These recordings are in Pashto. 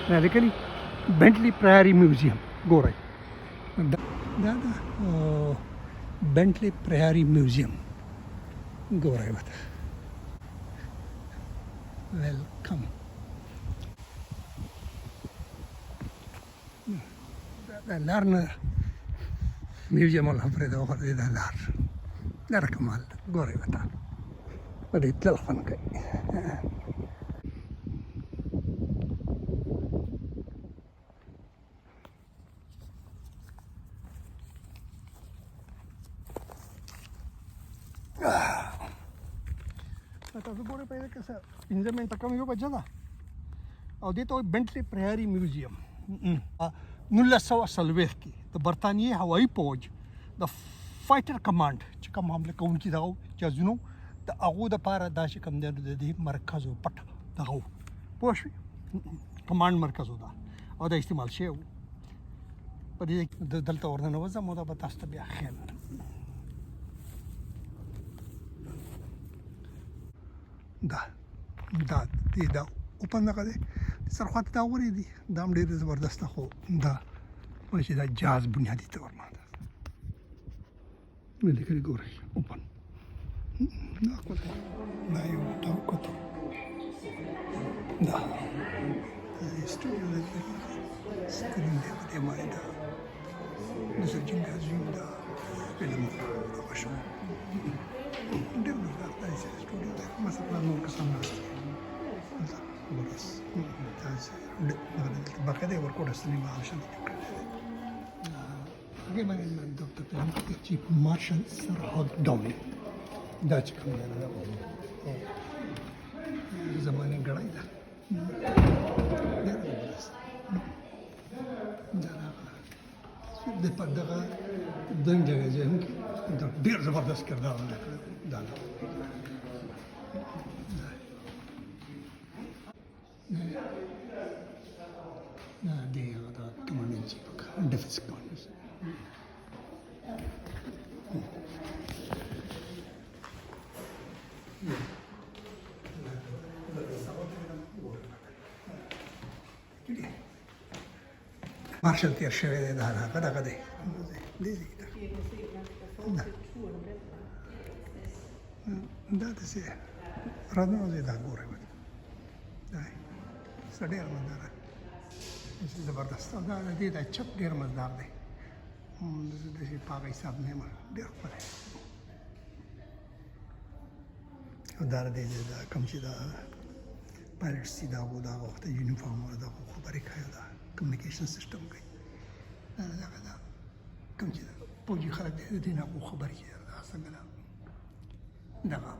دا لیکلي بنټلي پرایري میوزیم ګورئ دا بنټلي پرایري میوزیم ګورئ ورته ویلکم دا لار نه میوزیم ولا پرې دا وخت دا لار دا کمال ګورئ ورته په دې تلل خوند کوي تاسو ګورئ په دې کې څه 15 منټه کم یو بجه ده او دې ته وایي بنټلي پرایري میوزیم 1940 کې د برطانیې هوایي فوج د فایټر کمانډ چې کوم حمله کوونکي دغه جهازونو د هغو دپاره دا چې کوم دی د دې مرکز و پټ دغه و پوه شوې کمانډ مرکز و دا او دا استعمال شوی و په دې دلته ورننوځم او دا به تاسو ته بیا ښیم دا اوپن دغه دی سرخواته دا ورې دي دا هم ډېر زبردسته خو دا وایي چې دا جاز بنیادي طور باندې مې لیکلي ګورئ اوپن دا کوته دا یو دا کوته دا سټوډیو دی سکرین دی په دې باندې دا د سرچینګ ازوم دا فلم دا شو ډېر دا سټوډیو دی مثلا نور کسان راځي بس باقاعده ورکوټ استنی مارشل هغه باندې ډاکټر پلان کې چیف مارشل سر هاګ ډاوني دا چې کوم دی دا زمانه غړای دا د پدغه دنګه ځم دا ډیر زبردست کردار دا دی دا کمانډ چیف ډیفنس کمانډ مارشل تیر شوی دی دا دغه دی دا داسې راځنه دا ګورئ دا څه ډېر مزدار دی زبردست دا د دې دا چپ ډېر مزدار دی داسې په هغه حساب نه یم ډېر ښکلی او دا د دې دا کوم چې دا پایلټس دي دا هغو د هغه وخت یونیفارم او د هغو خبرې کوي دا کمیونیکیشن سیسټم کوي دا دغه دا کوم چې پوځي خلک دی د دې نه هغو خبرې کوي دا څنګه ده دغه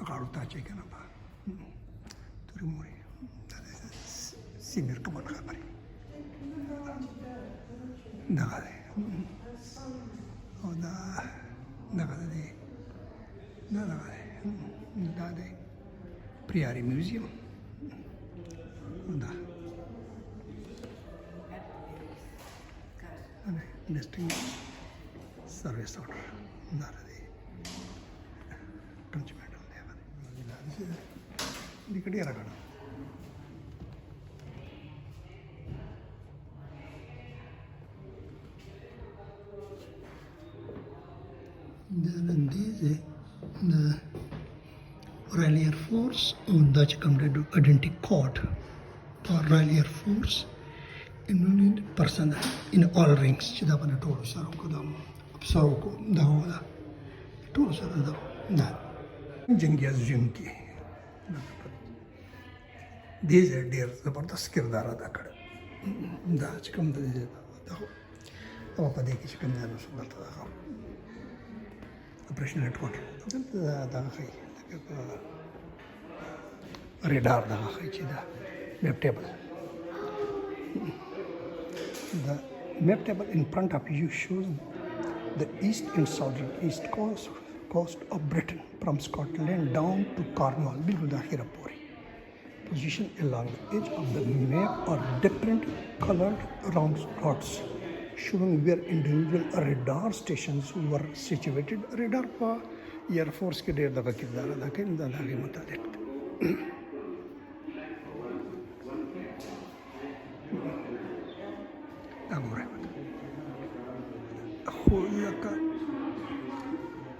غاړو ته اچوي که نه په تورې مورې سیمیر کمن خبرې دغه دی او دا دغه دی دا دغه دی دا دی پریاري میوزیم دا ډسټرکټ سروس اورډر دا دی کوم چې میډم دی هغه دی دې کې ډېره ګڼه the Royal Air Force or Dutch Commander Identity Code or Royal Air Force in person in all ranks چې دا باندې ټول سره کو دا افسرو کو دا ولا ټول سره دا جنگي ازم کې دې ډېر زبردست کردار ادا کړ دا چې کوم دا او په دې کې چې کوم نه شو دلته operation headquarter دا خي radar دا خي چې دا map table the map table in front of you shows the east and southern east coast of Britain from Scotland down to Cornwall بالکل داخله پورې position along the edge of the map are different colored round dots showing where individual radar stations were situated. Radar pa Air Force ke ډېر دغه کردار ادا کوي دا هغې متعلق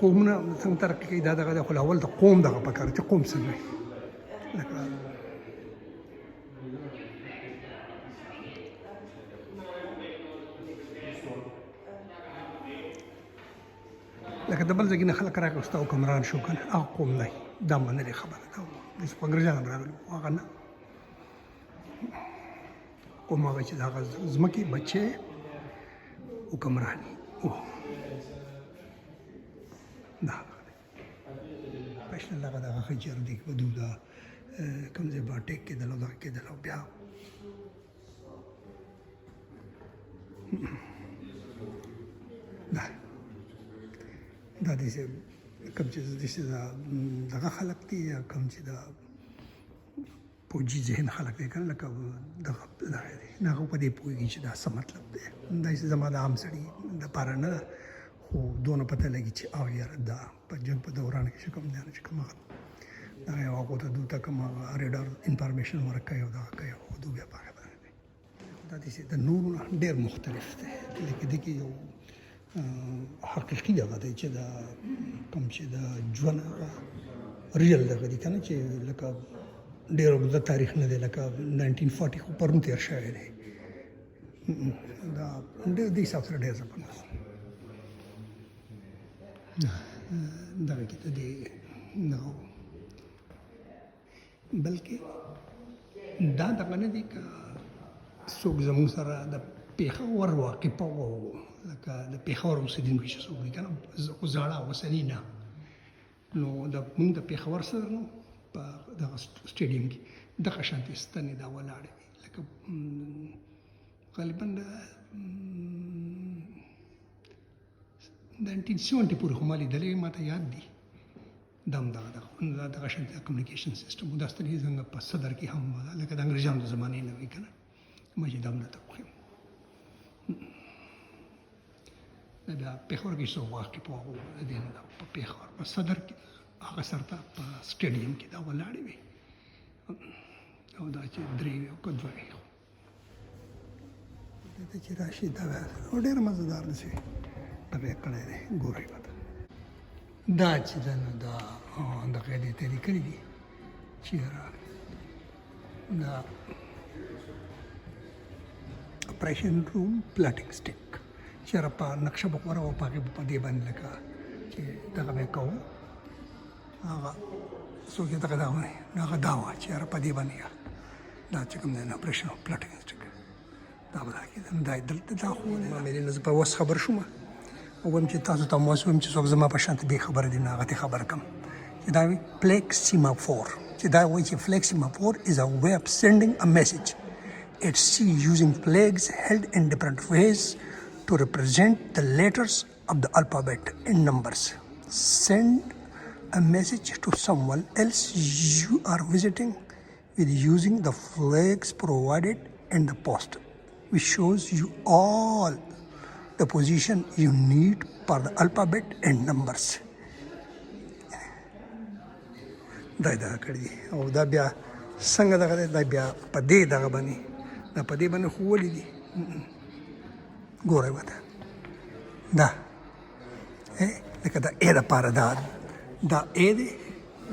قومونه څنګه ترقي کوي دا دغه خو اول د قوم دغه پکار چې قوم څنګه لکه لکه د بل ځای نه خلک راغلي ستا حکمران شو که نه هغه قوم دی دا منلې خبره ده اوس په انګریزان راغلي هغه نه قوم هغه چې د هغه ځمکې بچې حکمراني دا پښتون هغه دغه خجر دی ودو دا کوم ځای به ټیک کېدل او دغه کېدل او بیا دا داسې کوم چې داسې دغه خلک دي یا کوم چې د پوجي ذهن خلک دی که نه لکه دغه دی نه هغه په دې پوهېږي چې دا څه مطلب دی داسې زما د عام سړي دپاره نه ده خو دونه پته لګي چې او یاره دا په جنګ په دوران کې چې کوم دی چې کوم هغه دغه یو هغو ته دوی ته کوم ریډر انفارمیشن ورکوي او دغه کوي او دوی بیا په هغه باندې دی دا داسې د نورو نه ډېر مختلف دی لکه دې کې یو حقیقي دغه دی چې دا کوم چې د ژوند هغه ریل دغه دی که نه چې لکه ډېر اوږده تاریخ نه دی لکه 1940 خو پرون تېر شوی دی دا ډېر دې حساب سره ډېر زبردست دغه کې ته دې نه بلکې دا دغه نه دی که څوک زموږ سره د پېښور واقفه وو لکه د پېښور اوسېدونکي چې څوک دي که نه خو زاړه اوسني نه نو موږ د پېښور سره نو په دغه سټېډیم کې دغه شانتې ستنې دا ولاړې وي لکه غالبا د 1970 پورې خو ما لیدلې ما ته یاد دي دا هم دغه شانتې کمیونیکیشن سیسټم دا ستنې څنګه په صدر کې هم لکه د انګریزانو د زمانې نه وي که نه ما چې دا هم درته وښیم دا پېښور کې څوک واقف وو د دې نه په پېښور په صدر کې هغه سرته په سټېډیم کې دا ولاړې وي او دا چې درې وي او که دوه وي دلته چې راشي دا او ډېر مزهدار داسې دغه یې کړی دی ګورئ به دا چې ده نو دا دغه دې ته یې کړي دي چې دا اپریشن روم پلاټینګ سټیک چېرې په نقشه به غوره وه په هغې به په دې باندې لکه چې دغه به یې کوو هغه څوک یې دغه دا وایي نو هغه دا وه چې یاره په دې باندې دا چې کوم دی نو اپریشن پلاټینګ سټیک دا به دا کېده نو دا یې دلته دا خو ما مې نه زه په وس خبر شوم او وایم چې تاسو ته هم وس وایم چې څوک زما په شانته بې خبره دي نو هغه ته خبر کړم چې دا وایي فلیګ سیمافور چې دا وایي چې فلیګ سیمافور is a way of sending a message it's using flags held in different ways to represent the letters of the alphabet in numbers. Send a message to someone else you are visiting with using the flags provided in the post, which shows you all the position you need for the alphabet and numbers. دا کړی او دا بیا څنګه دغه دا بیا په دې دغه باندې دا په دې باندې خو ولې دي ګورئ ورته دا لکه دا ا دپاره دا ا دی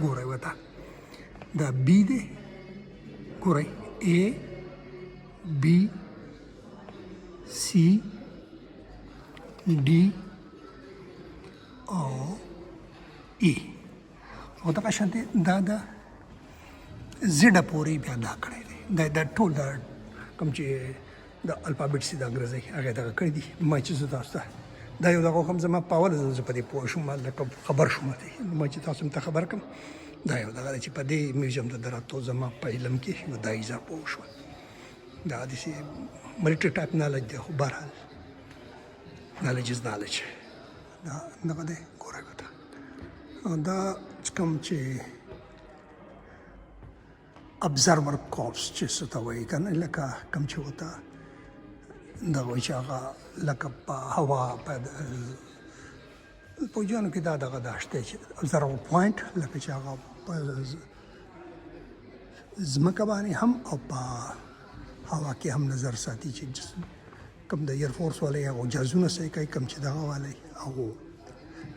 ګورئ ورته دا بي دی ګورئ ا بي سي ډي او ای او دغه شانتې دا د زیډه پورې بیا دا کړی دی دا ټول دا کوم چې د الفابیټس د انګریزي هغه دغه کړی دي ما چې زه تاسو ته دا یو دغه هم زما په اوله زه په دې پوه شوم لکه خبر شوم ما چې تاسو ته خبر کړم دا یو دغه چې په دې میوزیم ته دراتو زما په علم کې یو دا ایزه پوه شو دا داسې ملټري ټایپ نالج دی خو بهرحال نالج از نالج دا دغه دی ګورئ ورته دا کوم چې ابزرور کورپس چې څه ته وایي که نه لکه کوم چې ورته دغه وایي چې هغه لکه په هوا په پوجیانو کې دا دغه دا شته چې ابزرور پوینټ لکه چې هغه په ځمکه باندې هم او په هوا کې هم نظر ساتي چې کوم د ایرفورس والی هغه جهازونه صحیح کوي کوم چې دغه والی هغو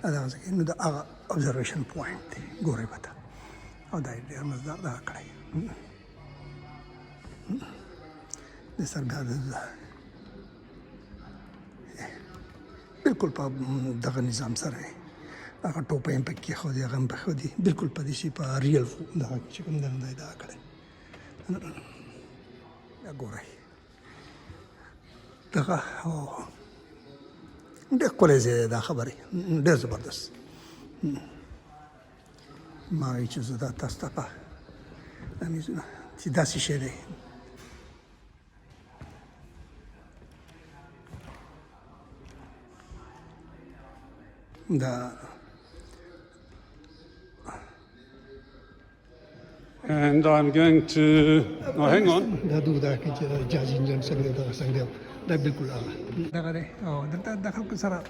دا ځکه نو دا هغه ابزرویشن پوینټ دی ګورئ به ته او دا یې ډېر مزدار دغه کړی د سر بیا بالکل په دغه نظام سره هغه ټوپۍ هم پکې ایښودي هغه هم پرېښودي بالکل په دې شي په ریل دغه چې کوم دی دی دغه کړی بیا ګورئ دغه ډېر ښکلی ځای دی دا خبرې ډېر زبردست ما وایي چې زه دا تاسو ته په چې داسې شی دی دا And I'm going to, hang on. دا دا کې چې جاز انجن څنګه دغه څنګه دا بالکل هغه دغه دی او دلته د خلکو سره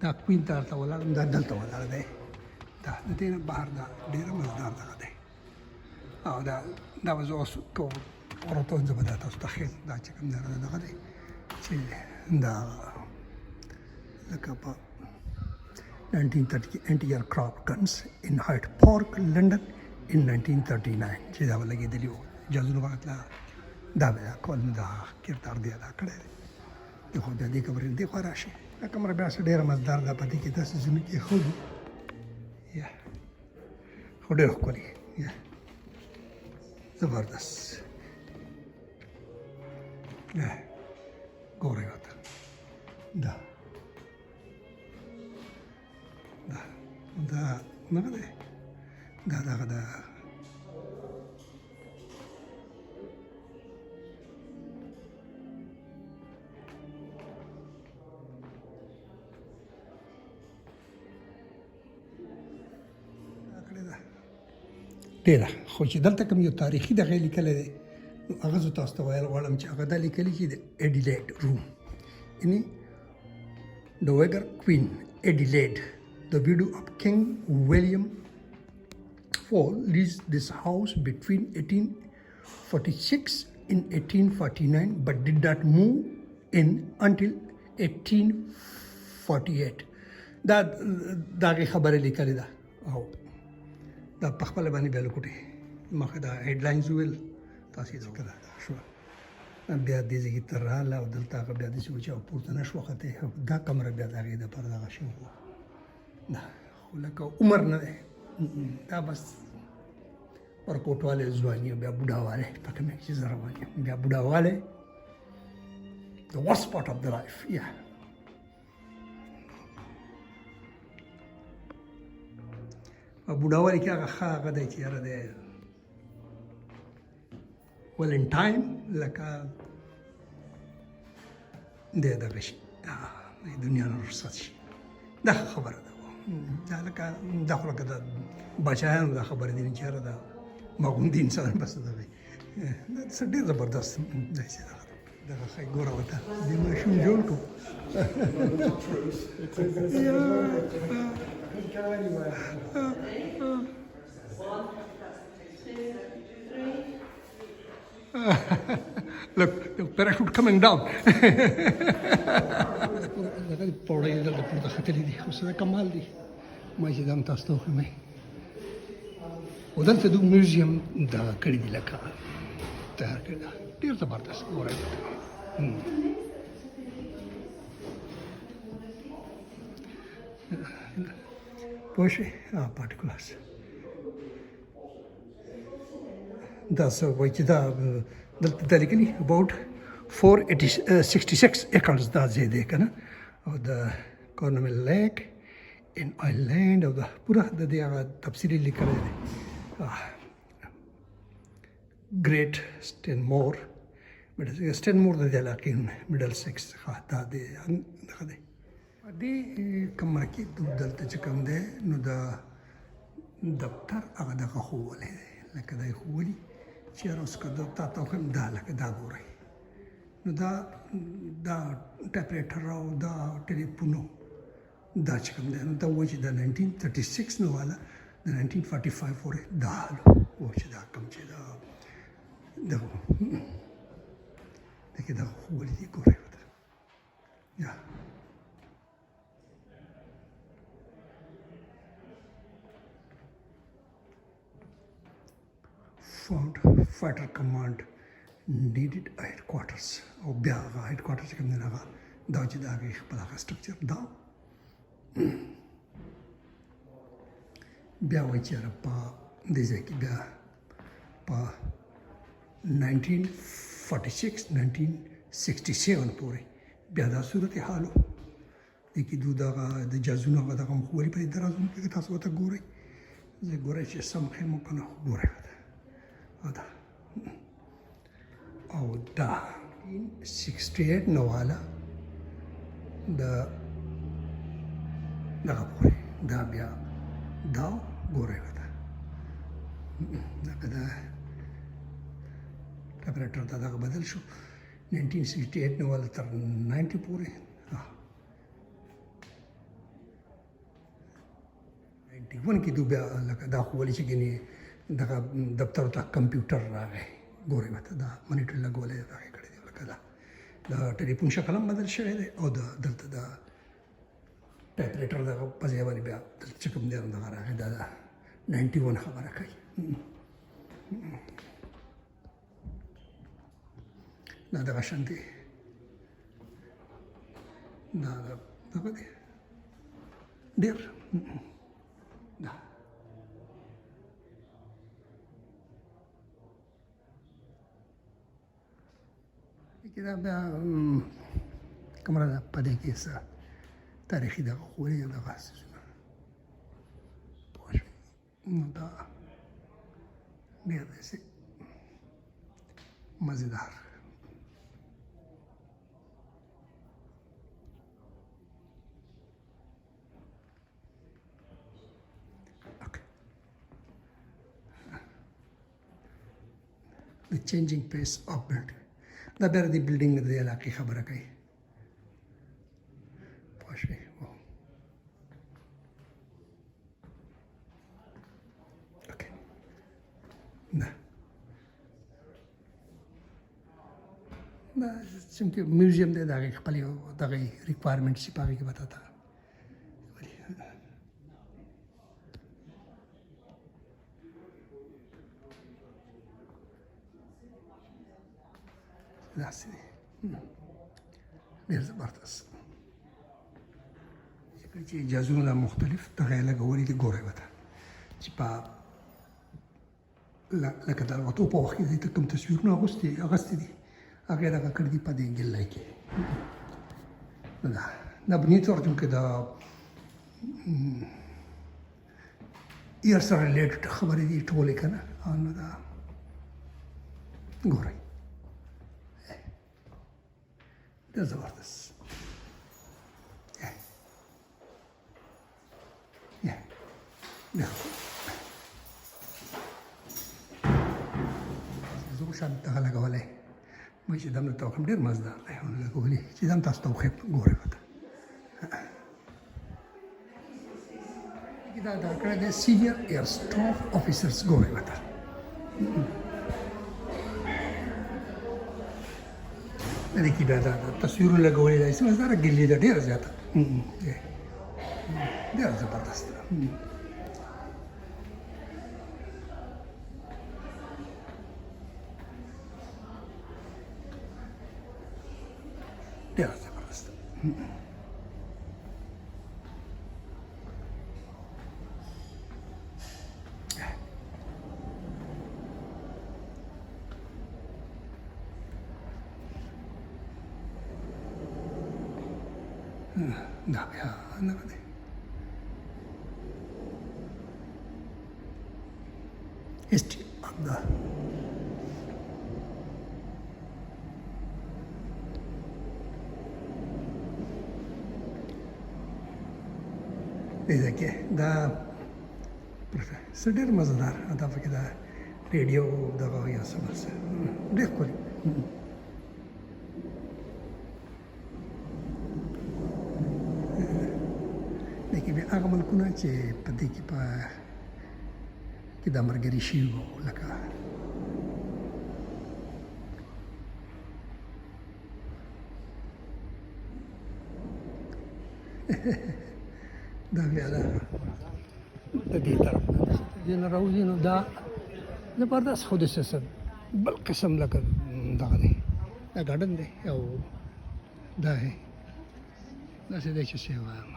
دا کوین ته ورته ولاړ دا دلته ولاړ دی دا د دې نه بهر دا ډېره مزدار دغه دی او دا به زه اوس ورته زه به دا تاسو ته ښیم دا چې کوم دغه دی چې دا لکه په 1930 anti-aircraft guns in Hyde Park, London in 1939 چې دا به لګېدلي وو جازونه به تله دا به کول دا کردار دی ادا کړی دی د خو بیا دې کمرې دې خوا راشي دا کمره بیا څه ډېره مزدار ده په دې کې داسې ځینو کې ایښودي یا خو ډېر ښکلي یا زبردست ګورئ ورته دا دغه دی دا دغه د ډېره خو چې دلته کوم یو تاریخي دغه یې لیکلی دی نو هغه زه تاسو ته ویل غواړم چې هغه دا لیکلي چې د ایډیلیډ روم یعنې د ویګر کوین ایډیلیډ the widow of King William IV leased this house between 1846 and 1849 but did not move in until 1848 دا خبره لیکلې ده او دا په خپل باندې بیا لکوټې مخه دا هیډلاینز ویل تاسو یې ذکر شو بیا دې ځای ته راغله او دلته هغه بیا داسې و چې پورته نه شو ختې دا کمره بیا د هغې دپاره دغه شوي وه دا خو لکه عمر نه دی دا بس ورکوټوالی ځواني او بیا بوډاوالی په کوم چې زه روان یم بیا بوډاوالی the worst part of the life yeah په بوډاوالي کې هغه ښه هغه دی چې یاره دی well in time لکه دی دغه شي دنیا نه رخصت شي دا خبره ده دا لکه دا خو لکه د بچیانو دا خبرې دي چې یاره دا مغوم دي انسان بس دغه دا څه ډېر زبردست داسې دغه ښایي ګوره ورته دې ماشوم جوړ کړو Look, the parachute coming down. دغه پوړۍ دلته پورته ختلي دي خو څه کمال دي ما چې دا هم تاسو ته وښیم او دلته د میوزیم دغه کړي دي لکه تیار کړي ده ډېر زبردست ګورئ پوه شوې پارټیکولرز دا څه وایي چې دا دلته دا لیکلي about 466 acres دا ځای دی که نه او د کارنمل لیک ان آیلینډ او د پوره د دې هغه تفصیلي لیکلی دی ګریټ سټینمور سټینمور د دې علاقې میډل سیکس څخه دا دی دغه دی دې کومه کې دلته چې کوم دی نو د دفتر هغه دغه ښوولی دی لکه دا یې ښوولي چې یاره اوس که تا ته وښیم دا لکه دا ګورئ نو دا ټایپریټر او دا ټلیفونو دا چې کوم دی نو دا وایي چې د 1936 نه والا د 1945 پورې دا حال و چې دا کوم چې دا دغه لکه دا ښوولي دي ګورئ ورته یا found fighter command needed a headquarters او بیا هغه headquarters کوم نه هغه دا چې دا هغه خپل هغه structure دا بیا وایي چې په دې ځای کې بیا په 1946 1967 پورې بیا دا صورت حال و دې کې دغه د جازونو هغه دغه مخولي په درازونو کې تاسو ورته ګورئ زه ګورئ چې سم ښیم که نه ګورئ او دا 68 نواله د دغه پورې دا بیا دا ګورئ ورته دغه د ټمپریچر دا دغه بدل شو 1968 نواله تر 90 پورې 91 کې دوی بیا لکه دا خو ولې چې ګینې دغه دفتر ته کمپیوټر راغی ګورئ ورته دا منیټر لګولی دغه کړی دی لکه دا د ټلیفون شکل هم بدل شوی دی او دلته د ټایپریټر دغه په ځای باندې بیا دلته چې کوم دی دغه راغی دا 91 خبره کوي دا دغه شان دی دا دغه دی ډېر دا دا بیا کومه ده په دې کې څه تاریخي دغه خولي دغه څیزونه پوه شوې نو دا ډېر داسې مزېدار The changing pace of building. دا بیا د بلډینګ د علاقې خبره کوي پوه شوې اوکې دا چونکې میوزیم دی د هغې خپل یو دغه ریکوایرمنټ چې په هغې کې به تا داسې دی ډېر زبردست چې جازونه مختلف دغه یې لګولي دي ګورئ ورته چې په لکه د الوتو په وخت کې دلته کوم تصویرونه اخیستي دي هغه یې دغه کړي دي په دې ګلۍ کې دا بني طور چونکې د ایر سره ریلیټډ خبرې دي ټولې که نه نو دا ګورئ ډېر زبردست زه خو شان دغه لګولی مې چې دم درته وښیم ډېر مزدار دی لګولي چې دم تاسو ته وښیم ګورئ ورته دا دا کړی دی سینیر ایر سټاف افیسرز ګورئ ورته د دې کې بیا دا تصویرونه لګولي دی مزداره ګلې ده ډېره زیاته ډېره زبردسته ډېره زبردسته دا بیا نه دی history of the دې کې دا څه ډېر مزدار دا پکې دا ریډیو دغه یا څه ډېر ښکلي هغه ملکونه چې په دې کې دا ملګري شوي وو لکه دا بیا د دې طرف نه راوځي نو دا زبردست خو داسې څه بل قسم لکه دغه دی دا ګارډن دی او دا دی داسې دی چې څه یې وایم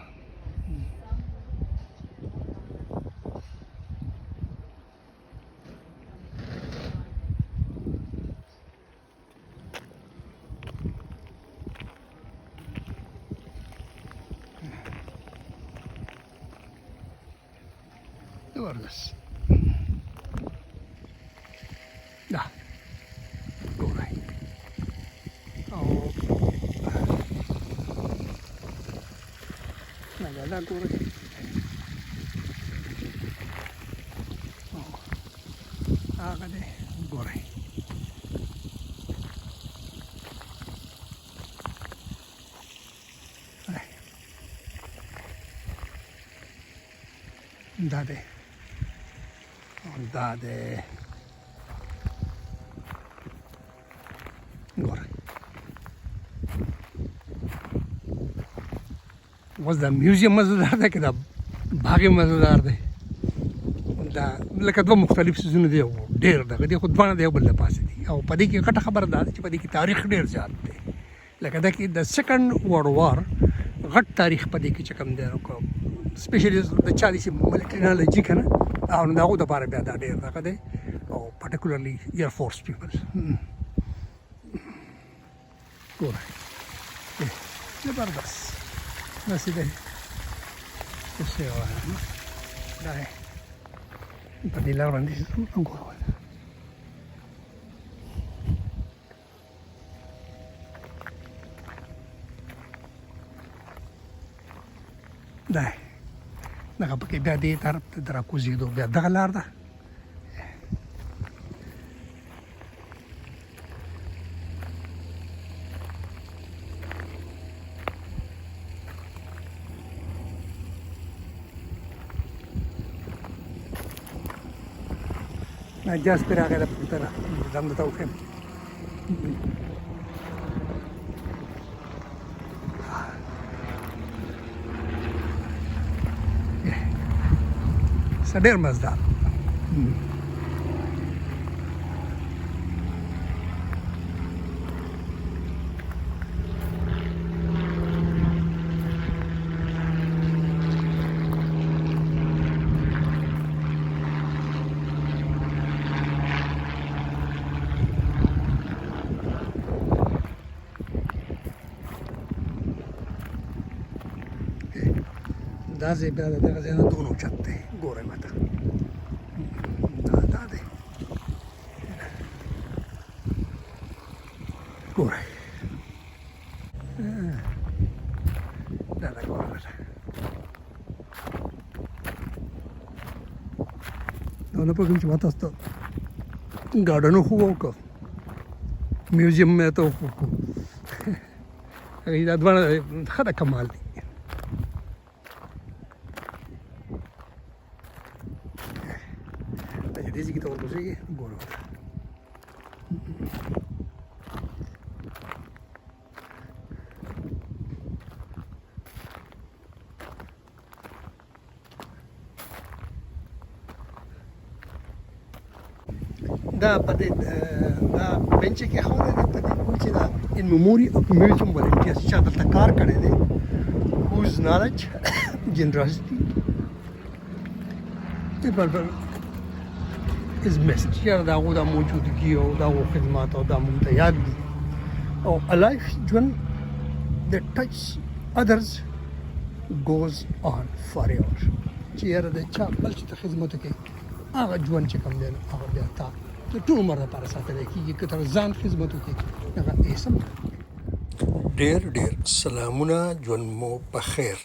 زبردست دا ګورئ او دا ګورئ هغه دی ګورئ دا دی دا دی ګورئ اوس دا میوزیم مزهدار دی که دا باغ مزهدار دی دا لکه دوه مختلف څیزونه دي او ډېر دغه دي خو دواړه د یو بل نه پاسې دي او په دې کې غټه خبره دا ده چې په دې کې تاریخ ډېر زیات دی لکه دا کې د سیکنډ ورلډ وار غټ تاریخ په دې کې چې کوم دی سپیشلی د چا دي چې ملټري نالجي که نه او نو د هغو دپاره بیا دا ډېر دغه دی او پرټیکولرلی ایئر فورس پیپل ګورئ زبردست داسې دی څه یې وایم دا دی په دې لار باندې ګورئ دا دغه پکې بیا دې طرف ته د راکوزېدو بیا دغه لار ده جاز پرې راغی ځم درته وښیم ډېر مزدار دا ځای بیا د دغه ځای نه دونه اوچت دی ګورئ ماته دا دی ګورئ دا ده ګوره نو نه پوهېږم چې ما تاسو ته ګارډن وښوو که میوزیم مې ته وښوو دا دواړه ښه ده کمال دی دې ځای کې ته ورکوزېږې ګوره دا په دې دا بنچ کې ایښولی دی په دې کوم چې دا ان میموري اف میوزیم والنټیرز چا دلته کار کړی دی whose knowledge generosity is missed چېرې د هغو دا موجودګي او د هغو خدمات او دا موږ ته یاد دي او alive ژوند that touch others goes on forever چېرې د چا بل چې ته خدمت وکړې هغه ژوند چې کوم دی نو هغه بیا تا د ټول عمر لپاره ساتلی کېږي که ته ځان خدمت وکړې هغه ایسم ډېر ډېر سلامونه ژوند مو په خیر